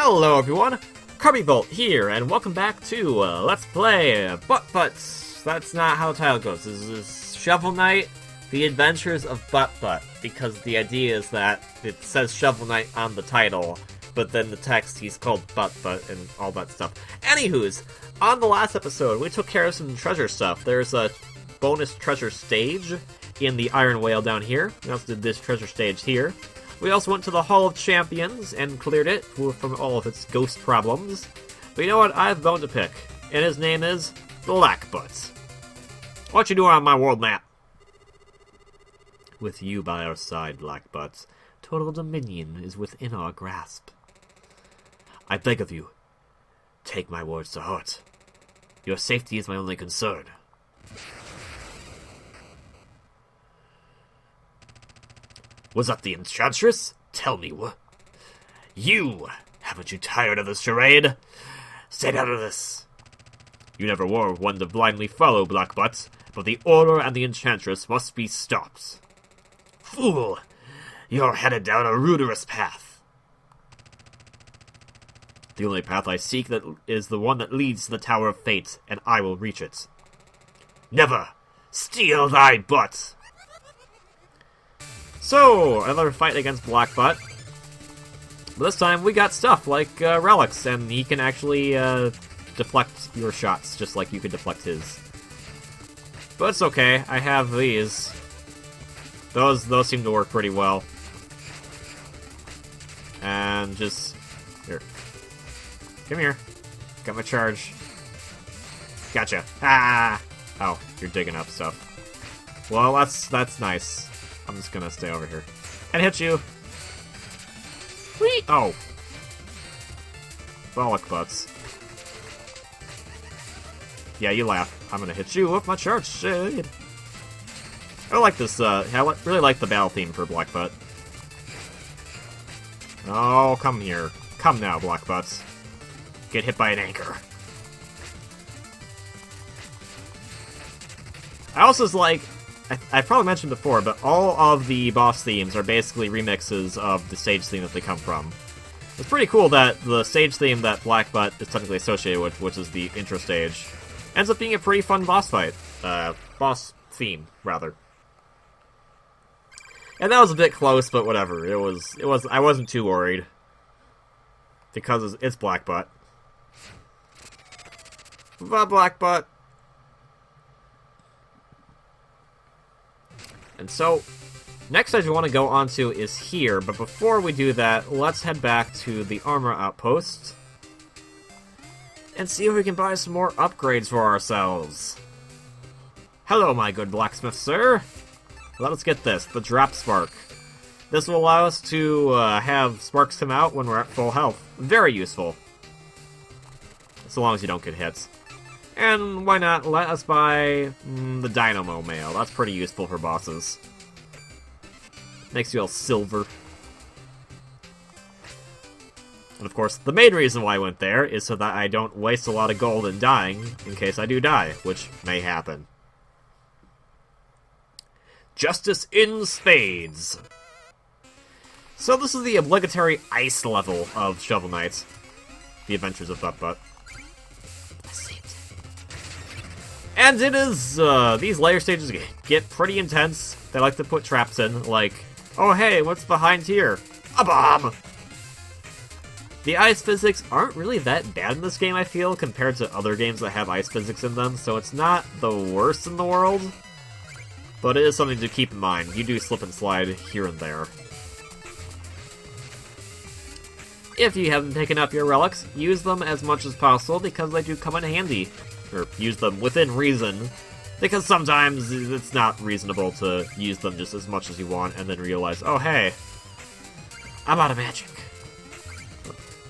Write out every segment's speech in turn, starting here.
Hello everyone, KirbyVolt here, and welcome back to Let's Play Butt Butts. That's not how the title goes. This is Shovel Knight, The Adventures of Butt Butt, because the idea is that it says Shovel Knight on the title, but then the text he's called Butt Butt and all that stuff. Anywho's, on the last episode, we took care of some treasure stuff. There's a bonus treasure stage in the Iron Whale down here. We also did this treasure stage here. We also went to the Hall of Champions and cleared it from all of its ghost problems. But you know what? I have a bone to pick, and his name is Blackbutt. What you doing on my world map? With you by our side, Blackbutt, total dominion is within our grasp. I beg of you, take my words to heart. Your safety is my only concern. Was that the Enchantress? Tell me what. You! Haven't you tired of this charade? Stay out of this. You never were one to blindly follow, Blackbutt, but the Order and the Enchantress must be stopped. Fool! You're headed down a ruderous path. The only path I seek that is the one that leads to the Tower of Fate, and I will reach it. Never! Steal thy butt! So, another fight against Blackbutt. But this time we got stuff like relics, and he can actually deflect your shots, just like you could deflect his. But it's okay, I have these. Those seem to work pretty well. And just... here. Come here. Got my charge. Gotcha. Ah! Oh, you're digging up stuff. Well, that's nice. I'm just gonna stay over here. And hit you! Whee! Oh. Bollock butts. Yeah, you laugh. I'm gonna hit you with my charge shade. I like this, I really like the battle theme for Blackbutt. Oh, come here. Come now, Blackbutts. Get hit by an anchor. I also like... I've probably mentioned before, but all of the boss themes are basically remixes of the stage theme that they come from. It's pretty cool that the stage theme that Blackbutt is technically associated with, which is the intro stage, ends up being a pretty fun boss fight. Boss theme, rather. And that was a bit close, but whatever. I wasn't too worried. Because it's Blackbutt. Blackbutt. And so, next stage we want to go on to is here, but before we do that, let's head back to the armor outpost and see if we can buy some more upgrades for ourselves. Hello, my good blacksmith, sir. Let us get this, the drop spark. This will allow us to have sparks come out when we're at full health. Very useful. So long as you don't get hit. And why not let us buy the Dynamo Mail. That's pretty useful for bosses. Makes you all silver. And of course, the main reason why I went there is so that I don't waste a lot of gold in dying in case I do die, which may happen. Justice in spades. So this is the obligatory ice level of Shovel Knight. The Adventures of Butt Butt. And it is, these layer stages get pretty intense. They like to put traps in, like, oh hey, what's behind here? A bomb! The ice physics aren't really that bad in this game, I feel, compared to other games that have ice physics in them, so it's not the worst in the world. But it is something to keep in mind. You do slip and slide here and there. If you haven't taken up your relics, use them as much as possible because they do come in handy. Or use them within reason, because sometimes it's not reasonable to use them just as much as you want and then realize, oh hey, I'm out of magic.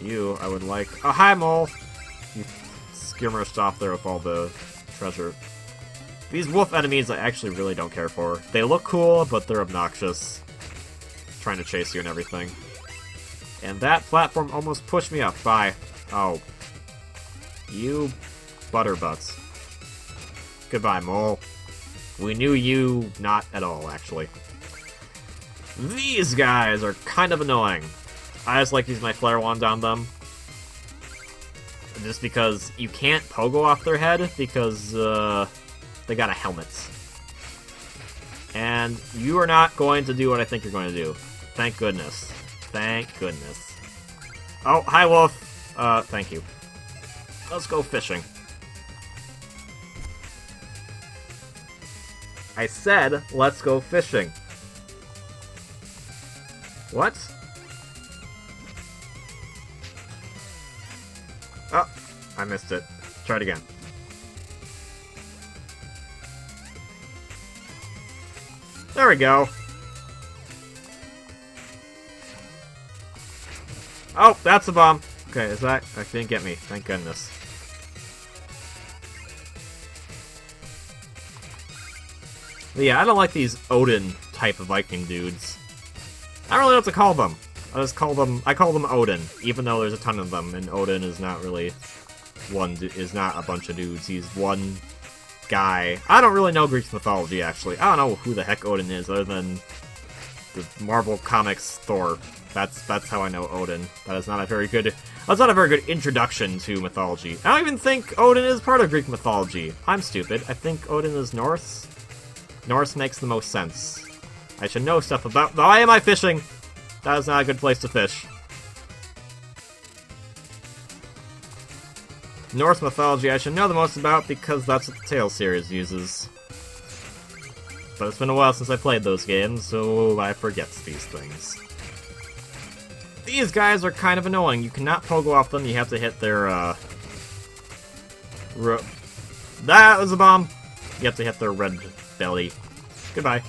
You, I would like... oh, hi, Mole! You skirmished off there with all the treasure. These wolf enemies I actually really don't care for. They look cool, but they're obnoxious. Trying to chase you and everything. And that platform almost pushed me up. Bye. Oh. You... butterbutts. Goodbye, Mole. We knew you not at all, actually. These guys are kind of annoying. I just like using my flare wand on them. Just because you can't pogo off their head because they got a helmet. And you are not going to do what I think you're going to do. Thank goodness. Thank goodness. Oh, hi, Wolf. Thank you. Let's go fishing. I said, let's go fishing. What? Oh, I missed it. Try it again. There we go. Oh, that's a bomb. Okay, is that... That didn't get me. Thank goodness. But yeah, I don't like these Odin type of Viking dudes. I don't really know what to call them. I call them Odin, even though there's a ton of them, and Odin is not really is not a bunch of dudes. He's one guy. I don't really know Greek mythology, actually. I don't know who the heck Odin is, other than the Marvel Comics Thor. That's how I know Odin. That's not a very good introduction to mythology. I don't even think Odin is part of Greek mythology. I'm stupid. I think Odin is Norse. Norse makes the most sense. I should know stuff about... Why am I fishing? That is not a good place to fish. Norse mythology I should know the most about because that's what the Tales series uses. But it's been a while since I played those games, so I forget these things. These guys are kind of annoying. You cannot pogo off them, you have to hit their, That was a bomb! You have to hit their red belly. Goodbye.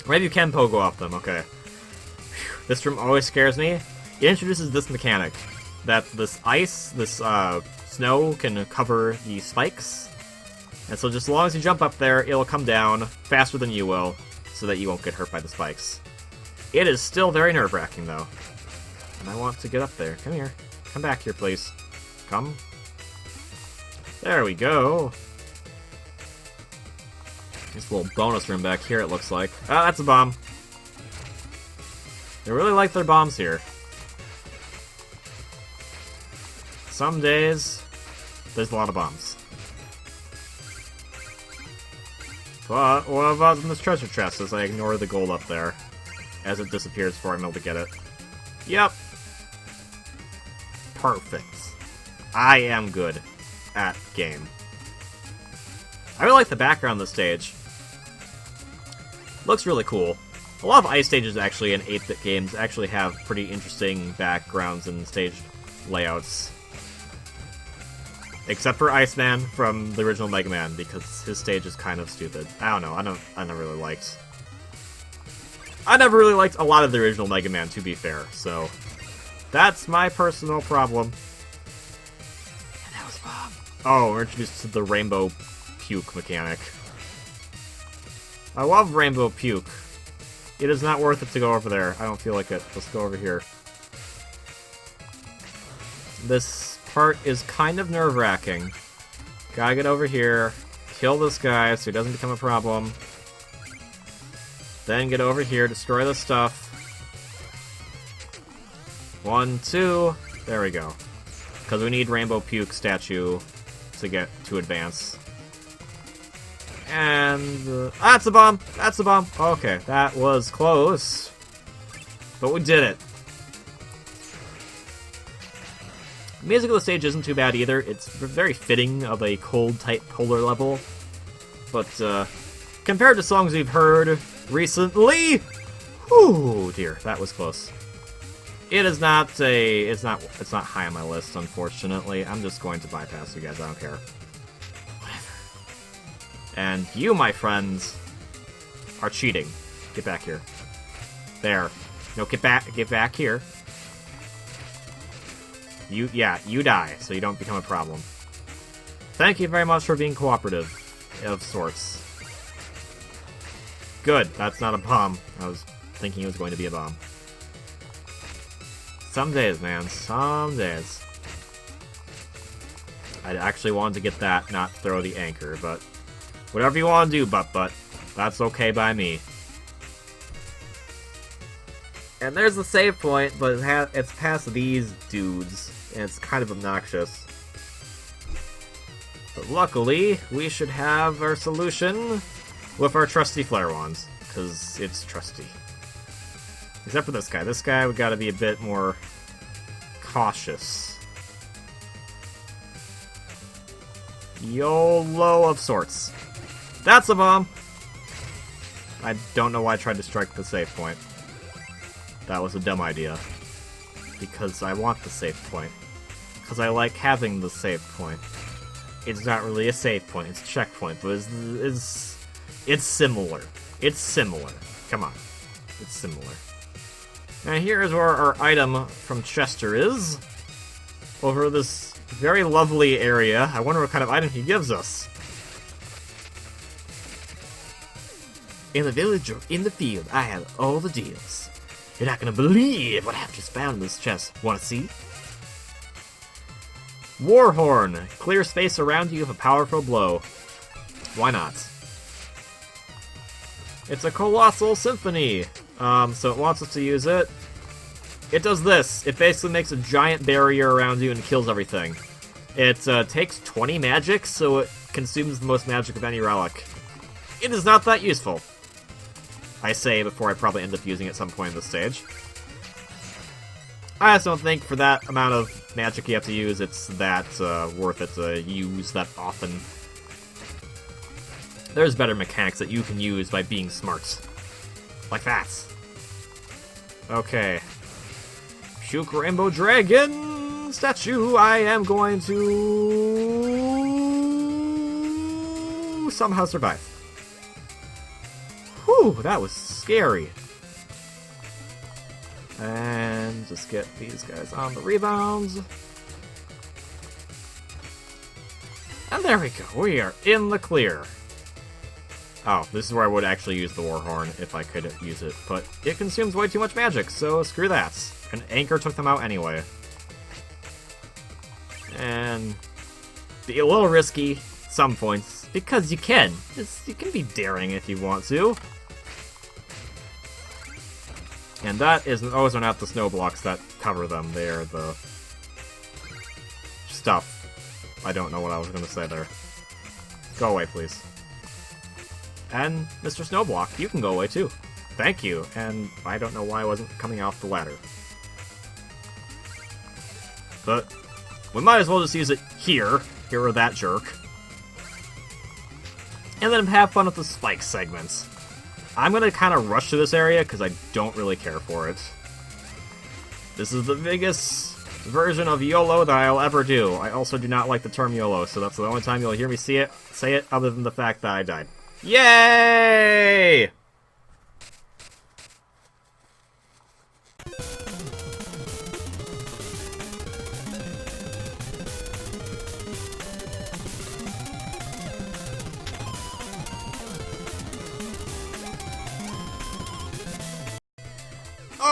Maybe you can pogo off them, okay. Whew. This room always scares me. It introduces this mechanic. That this ice, this snow can cover the spikes. And so just as long as you jump up there, it'll come down faster than you will, so that you won't get hurt by the spikes. It is still very nerve-wracking, though. And I want to get up there. Come here. Come back here, please. Come. There we go. This little bonus room back here, it looks like. Ah, that's a bomb. They really like their bombs here. Some days, there's a lot of bombs. But what about in this treasure chest as I ignore the gold up there? As it disappears before I'm able to get it. Yep. Perfect. I am good at game. I really like the background of the stage. Looks really cool. A lot of ice stages actually in 8-bit games actually have pretty interesting backgrounds and stage layouts. Except for Iceman from the original Mega Man, because his stage is kind of stupid. I don't know, I never really liked a lot of the original Mega Man, to be fair, so that's my personal problem. And that was Bob. Oh, we're introduced to the rainbow puke mechanic. I love rainbow puke. It is not worth it to go over there. I don't feel like it. Let's go over here. This part is kind of nerve-wracking. Gotta get over here, kill this guy so he doesn't become a problem. Then get over here, destroy the stuff. 1, 2, there we go. Because we need Rainbow Puke statue to get to advance. And that's a bomb! That's a bomb! Okay, that was close. But we did it. The music of the stage isn't too bad either. It's very fitting of a cold-type polar level. But, compared to songs we've heard recently... Whew, dear, that was close. It is not it's not high on my list, unfortunately. I'm just going to bypass you guys, I don't care. Whatever. And you, my friends, are cheating. Get back here. There. No, get back here. You die, so you don't become a problem. Thank you very much for being cooperative, of sorts. Good, that's not a bomb. I was thinking it was going to be a bomb. Some days, man, some days. I actually wanted to get that, not throw the anchor, but whatever you want to do, butt, that's okay by me. And there's the save point, but it's past these dudes. and it's kind of obnoxious. But luckily, we should have our solution with our trusty flare wands, because it's trusty. Except for this guy. This guy, we gotta be a bit more cautious. YOLO of sorts. That's a bomb! I don't know why I tried to strike the save point. That was a dumb idea. Because I want the save point. Because I like having the save point. It's not really a save point, it's a checkpoint, but it's similar. It's similar. Come on. It's similar. Now here is where our item from Chester is. Over this very lovely area. I wonder what kind of item he gives us. In the village or in the field, I have all the deals. You're not gonna believe what I've just found in this chest. Wanna see? Warhorn. Clear space around you with a powerful blow. Why not? It's a colossal symphony. So it wants us to use it. It does this. It basically makes a giant barrier around you and kills everything. It takes 20 magic, so it consumes the most magic of any relic. It is not that useful. I say before I probably end up using it at some point in this stage. I just don't think for that amount of magic you have to use, it's that worth it to use that often. There's better mechanics that you can use by being smart. Like that. Okay. Shook Rainbow Dragon statue, I am going to somehow survive. Whew, that was scary. And just get these guys on the rebounds. And there we go, we are in the clear. Oh, this is where I would actually use the Warhorn if I could use it, but it consumes way too much magic, so screw that. An anchor took them out anyway. And be a little risky some points, because you can. You can be daring if you want to. And those are not the snow blocks that cover them, they're the stuff. I don't know what I was going to say there. Go away, please. And Mr. Snowblock, you can go away too. Thank you, and I don't know why I wasn't coming off the ladder. But we might as well just use it here or that jerk. And then have fun with the spike segments. I'm gonna kind of rush to this area because I don't really care for it. This is the biggest version of YOLO that I'll ever do. I also do not like the term YOLO, so that's the only time you'll hear me say it, other than the fact that I died. Yay!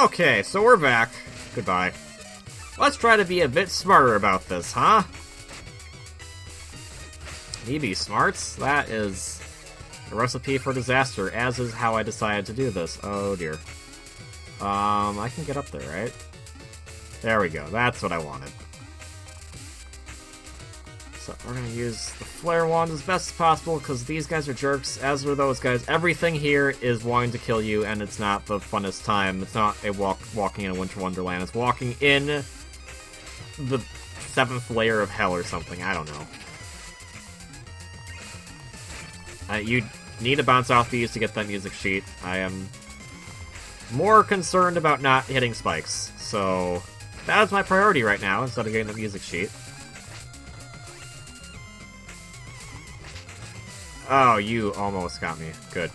Okay, so we're back. Goodbye. Let's try to be a bit smarter about this, huh? Me be smarts? That is a recipe for disaster, as is how I decided to do this. Oh dear. I can get up there, right? There we go, that's what I wanted. So we're gonna use the flare wand as best as possible, because these guys are jerks, as are those guys. Everything here is wanting to kill you, and it's not the funnest time. It's not a walking in a winter wonderland, it's walking in the 7th layer of hell or something, I don't know. You need to bounce off these to get that music sheet. I am more concerned about not hitting spikes, so that is my priority right now, instead of getting the music sheet. Oh, you almost got me. Good.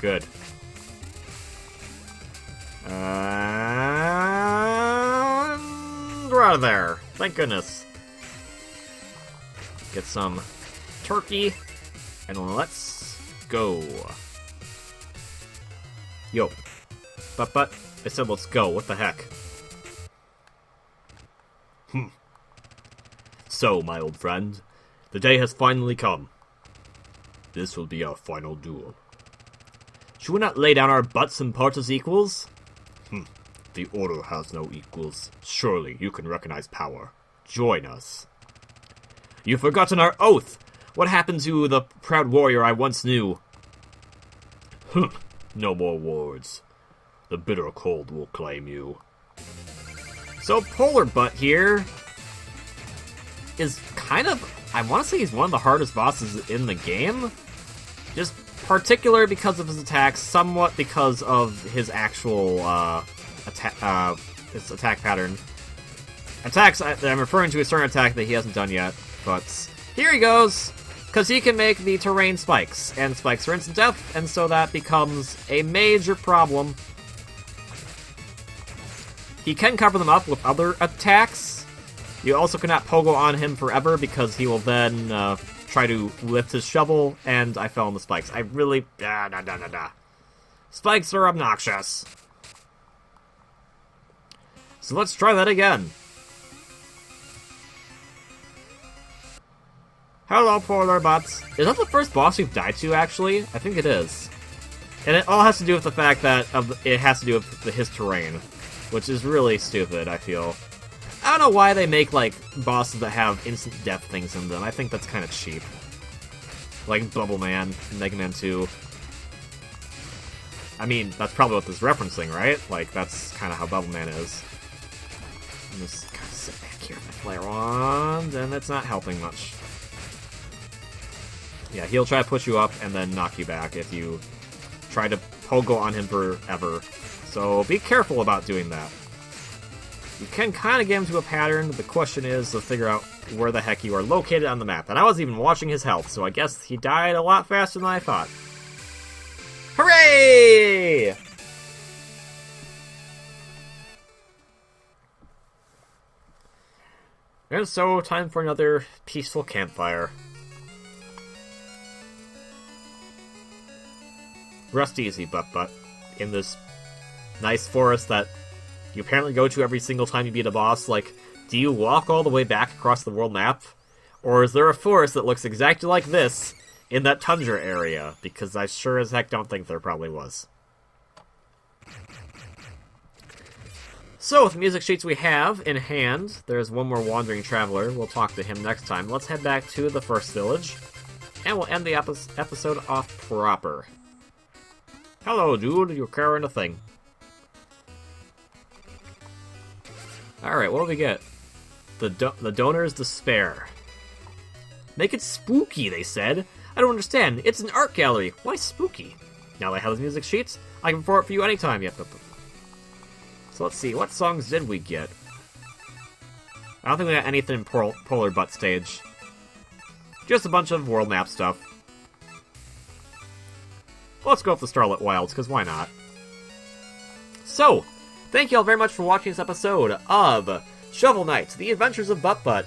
Good. And we're out of there. Thank goodness. Get some turkey, and let's go. Yo. But, I said let's go. What the heck? So, my old friend, the day has finally come. This will be our final duel. Should we not lay down our butts and part as equals? The Order has no equals. Surely you can recognize power. join us. You've forgotten our oath! What happened to the proud warrior I once knew? No more words. The bitter cold will claim you. So Polar Butt here is kind of, I want to say he's one of the hardest bosses in the game. Just particular because of his attacks, somewhat because of his actual his attack pattern. Attacks that I'm referring to a certain attack that he hasn't done yet, but here he goes! Because he can make the terrain spikes, and spikes are instant death, and so that becomes a major problem. He can cover them up with other attacks. You also cannot pogo on him forever, because he will then try to lift his shovel, and I fell on the spikes. I really... Spikes are obnoxious. So let's try that again. Hello, Polar Butts. Is that the first boss we've died to, actually? I think it is. And it all has to do with the fact that it has to do with his terrain, which is really stupid, I feel. I don't know why they make, like, bosses that have instant death things in them. I think that's kind of cheap. Like Bubble Man, Mega Man 2. I mean, that's probably what this is referencing, right? Like, that's kind of how Bubble Man is. I'm just kind of sit back here with my flare wand, and it's not helping much. Yeah, he'll try to push you up and then knock you back if you try to pogo on him forever. So be careful about doing that. You can kind of get him to a pattern. The question is to figure out where the heck you are located on the map. And I was even watching his health, so I guess he died a lot faster than I thought. Hooray! And so, time for another peaceful campfire. Rest easy, Butt, in this nice forest that you apparently go to every single time you beat a boss. Like, do you walk all the way back across the world map? Or is there a forest that looks exactly like this in that tundra area? Because I sure as heck don't think there probably was. So, with the music sheets we have in hand, there's one more wandering traveler. We'll talk to him next time. Let's head back to the first village, and we'll end the episode off proper. Hello, dude. You're carrying a thing. Alright, what do we get? The Donor's Despair. Make it spooky, they said. I don't understand. It's an art gallery. Why spooky? Now that I have the music sheets, I can perform it for you anytime. Yep. So let's see. What songs did we get? I don't think we got anything in Polar Butt stage. Just a bunch of world map stuff. Let's go with the Starlit Wilds, because why not? So, thank you all very much for watching this episode of Shovel Knight, The Adventures of Butt.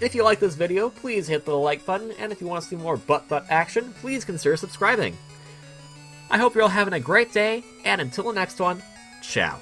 If you like this video, please hit the like button, and if you want to see more Butt action, please consider subscribing. I hope you're all having a great day, and until the next one, ciao.